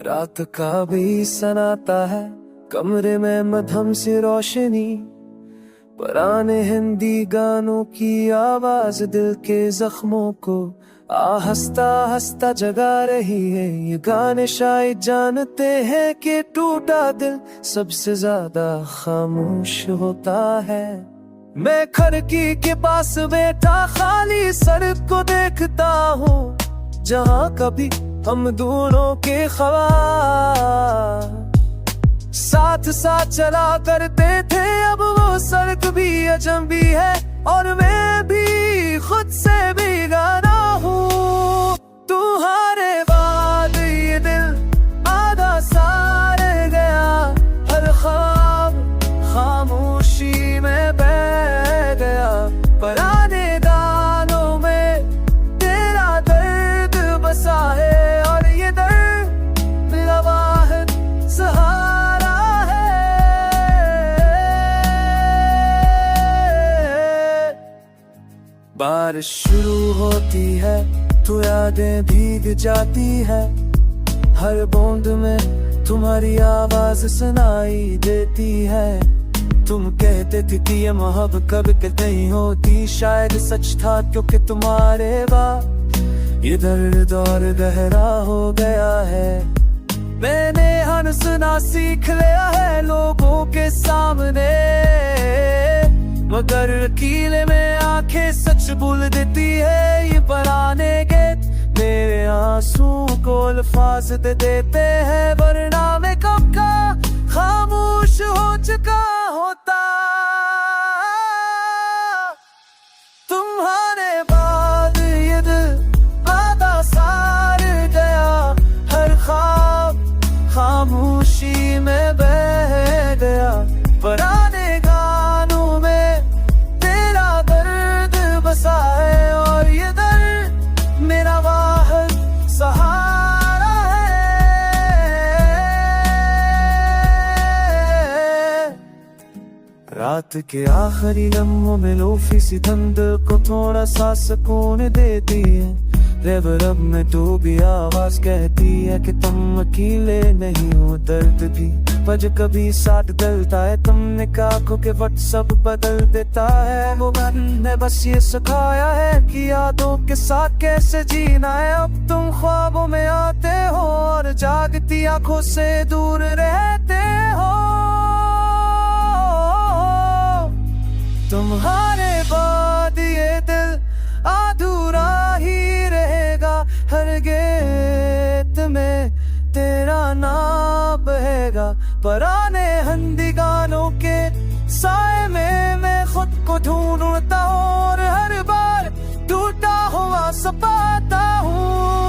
रात का भी सनाता है कमरे में मध्यम सी रोशनी, पुराने हिंदी गानों की आवाज दिल के जख्मों को हंसता हंसता जगा रही है। ये गाने शायद जानते हैं कि टूटा दिल सबसे ज्यादा खामोश होता है। मैं खिड़की के पास बैठा खाली सड़क को देखता हूँ, जहाँ कभी हम दोनों के ख्वाब साथ साथ चला करते थे, अब वो सड़क भी अजनबी है और मैं भी खुद से बेगाना हूँ। तुम्हारे बाद ये दिल आधा सा रह गया, हर ख्वाब खामोशी में बह गया। पुराने गानों में तेरा दर्द बसा है और ये दर्द लवाहद सहारा है। बारिश शुरू होती है तो यादें भीग जाती है, हर बूंद में तुम्हारी आवाज सुनाई देती है। तुम कहते थे कि ये मोहब्बत कभी नहीं होती, शायद सच था क्योंकि तुम्हारे बाद ये दर्द और गहरा हो गया है। मैंने हंसना सीख लिया है लोगों के सामने, मगर कीले में आंखें सच बोल देती है। ये पुराने गीत मेरे आंसू को अल्फाज दे देते हैं, वरना मैं कब का खामोश हो चुका होता। तुम्हारे बाद ये दिल आधा सा रह गया, हर ख्वाब खामोशी में बह गया। पुराने गानों में तेरा दर्द बसा है और ये दर्द मेरा वाहिद सहारा है। रात के आखिरी लम्हों में लोफी सी धुंध को थोड़ा सा सुकून देती है। रब में तो भी आवाज कहती है कि तुम अकेले नहीं हो, दर्द भी पज कभी साथ डलता है। तुमने आंखों के वक्त सब बदल देता है। वो मन ने बस ये सिखाया है कि यादों के साथ कैसे जीना है। अब तुम ख्वाबों में आते हो और जागती आंखों से दूर रहते हो। तुम्हारे बाद ये दिल अधूरा ही रहेगा, हर गीत में तेरा नाम बहेगा। पुराने हिंदी गानों के साए में मैं खुद को ढूंढता हूँ और हर बार टूटा हुआ सा पाता हूँ।